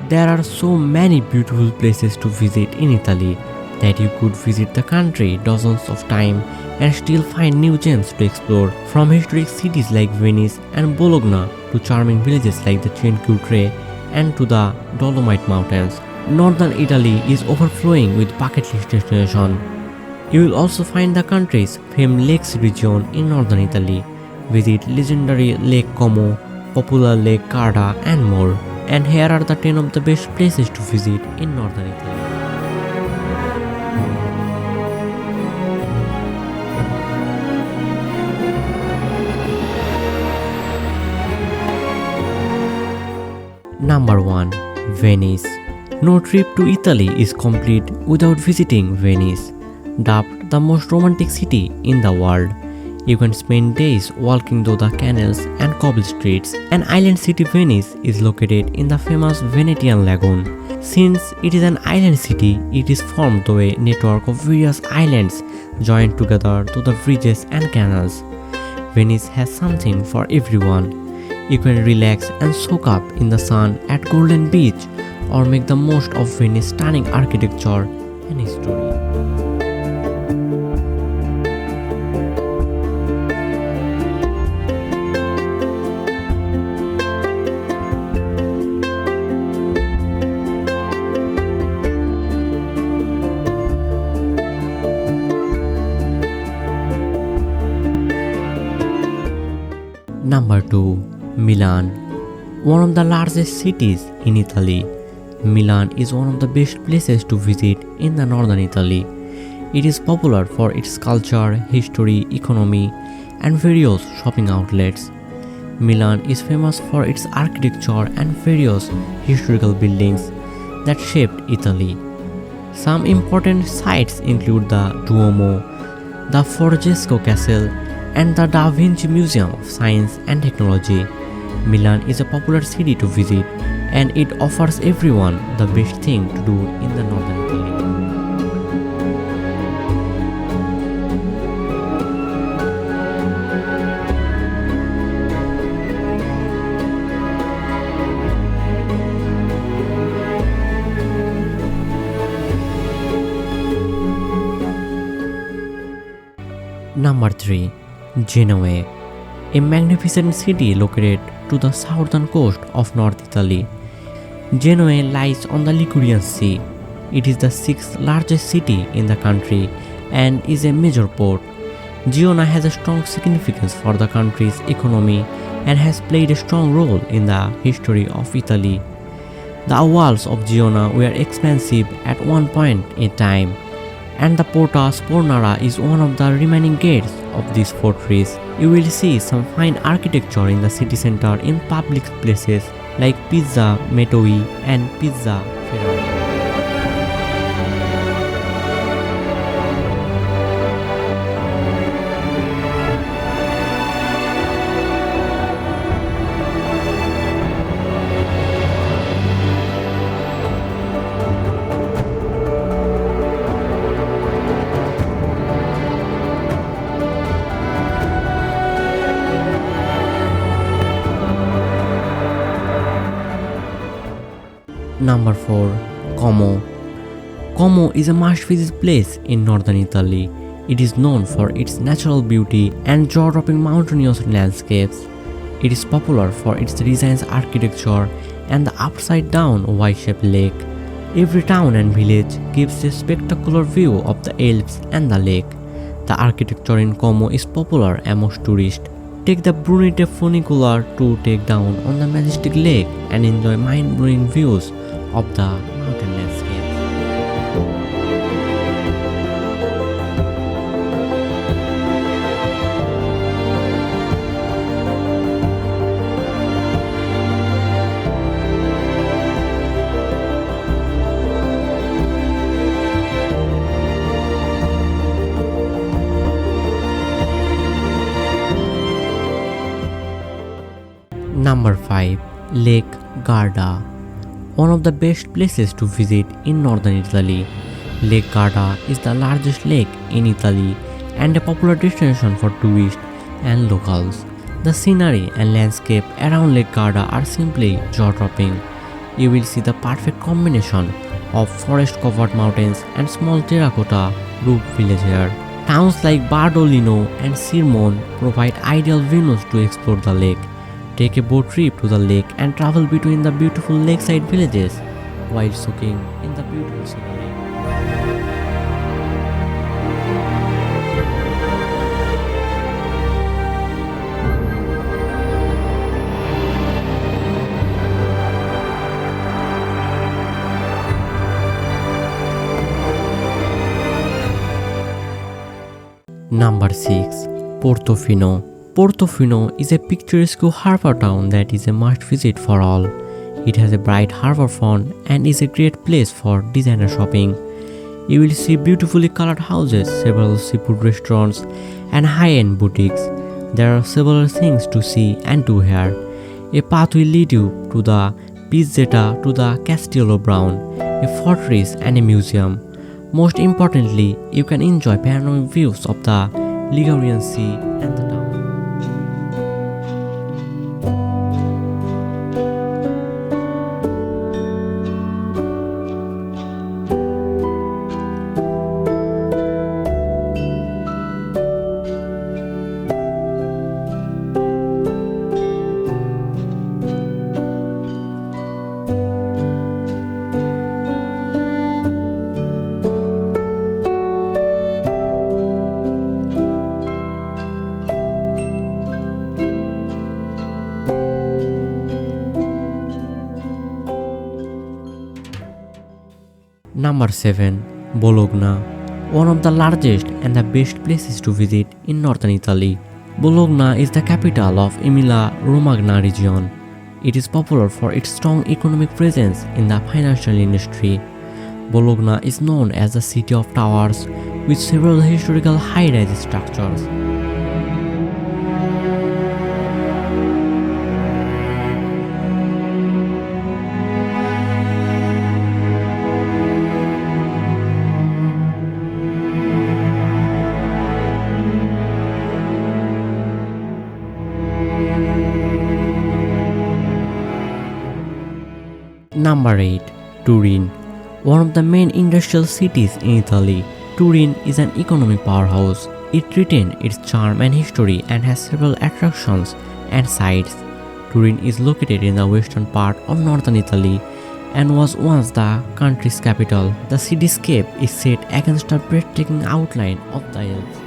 There are so many beautiful places to visit in Italy that you could visit the country dozens of times and still find new gems to explore, from historic cities like Venice and Bologna to charming villages like the Cinque and to the Dolomite Mountains. Northern Italy is overflowing with bucket list destinations. You will also find the country's famed lakes region in northern Italy. Visit legendary Lake Como, popular Lake Garda and more. And here are the 10 of the best places to visit in northern Italy. Number 1. Venice. No trip to Italy is complete without visiting Venice. Dubbed the most romantic city in the world, you can spend days walking through the canals and cobble streets. An island city, Venice is located in the famous Venetian lagoon. Since it is an island city, it is formed through a network of various islands joined together through the bridges and canals. Venice has something for everyone. You can relax and soak up in the sun at Golden Beach or make the most of Venice's stunning architecture and history. Number 2. Milan. One of the largest cities in Italy, Milan is one of the best places to visit in the northern Italy. It is popular for its culture, history, economy, and various shopping outlets. Milan is famous for its architecture and various historical buildings that shaped Italy. Some important sites include the Duomo, the Prosecco Castle, and the Da Vinci Museum of Science and Technology. Milan is a popular city to visit, and it offers everyone the best thing to do in the northern Italy. Number 3. Genoa. A magnificent city located to the southern coast of North Italy. Genoa lies on the Ligurian Sea. It is the 6th largest city in the country and is a major port. Genoa has a strong significance for the country's economy and has played a strong role in the history of Italy. The walls of Genoa were expansive at one point in time, and the Porta Spornara is one of the remaining gates of this fortress. You will see some fine architecture in the city center in public places like Pizza Metoi and Pizza Verona. Number 4. Como. Como is a must-visit place in northern Italy. It is known for its natural beauty and jaw-dropping mountainous landscapes. It is popular for its Renaissance architecture and the upside-down Y-shaped lake. Every town and village gives a spectacular view of the Alps and the lake. The architecture in Como is popular amongst tourists. Take the Brunete funicular to take down on the majestic lake and enjoy mind-blowing views of the mountain landscape. Number 5. Lake Garda. One of the best places to visit in northern Italy. Lake Garda is the largest lake in Italy and a popular destination for tourists and locals. The scenery and landscape around Lake Garda are simply jaw-dropping. You will see the perfect combination of forest-covered mountains and small terracotta roofed village here. Towns like Bardolino and Sirmon provide ideal venues to explore the lake. Take a boat trip to the lake and travel between the beautiful lakeside villages while soaking in the beautiful scenery. Number 6. Portofino. Portofino is a picturesque harbour town that is a must visit for all. It has a bright harbour front and is a great place for designer shopping. You will see beautifully colored houses, several seafood restaurants, and high-end boutiques. There are several things to see and do here. A path will lead you to the Pizzetta, to the Castello Brown, a fortress and a museum. Most importantly, you can enjoy panoramic views of the Ligurian Sea and the town. Number 7. Bologna. One of the largest and the best places to visit in northern Italy. Bologna is the capital of Emilia-Romagna region. It is popular for its strong economic presence in the financial industry. Bologna is known as the city of towers with several historical high-rise structures. Number 8. Turin. One of the main industrial cities in Italy, Turin is an economic powerhouse. It retained its charm and history and has several attractions and sites. Turin is located in the western part of northern Italy and was once the country's capital. The cityscape is set against the breathtaking outline of the Alps.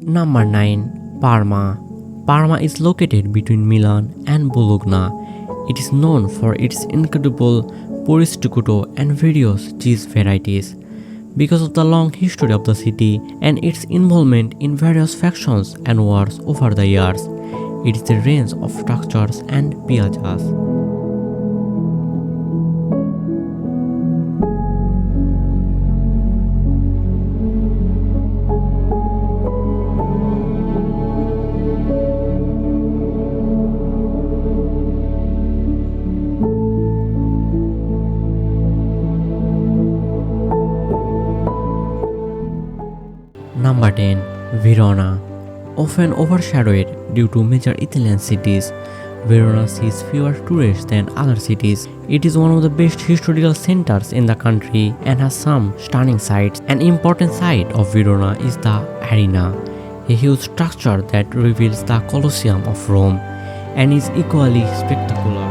Number 9. Parma. Parma is located between Milan and Bologna. It is known for its incredible prosciutto and various cheese varieties. Because of the long history of the city and its involvement in various factions and wars over the years, it is a range of structures and piazzas. Number 10. Verona. Often overshadowed due to major Italian cities, Verona sees fewer tourists than other cities. It is one of the best historical centers in the country and has some stunning sights. An important site of Verona is the Arena, a huge structure that reveals the Colosseum of Rome and is equally spectacular.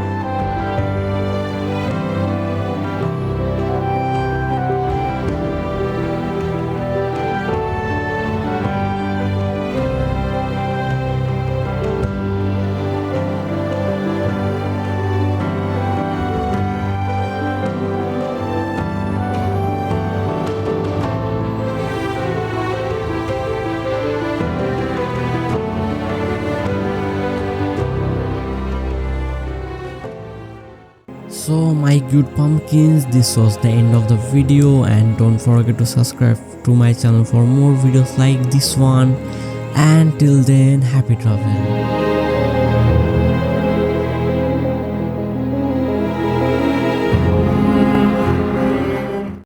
So my good pumpkins, this was the end of the video, and don't forget to subscribe to my channel for more videos like this one. And till then, happy travel.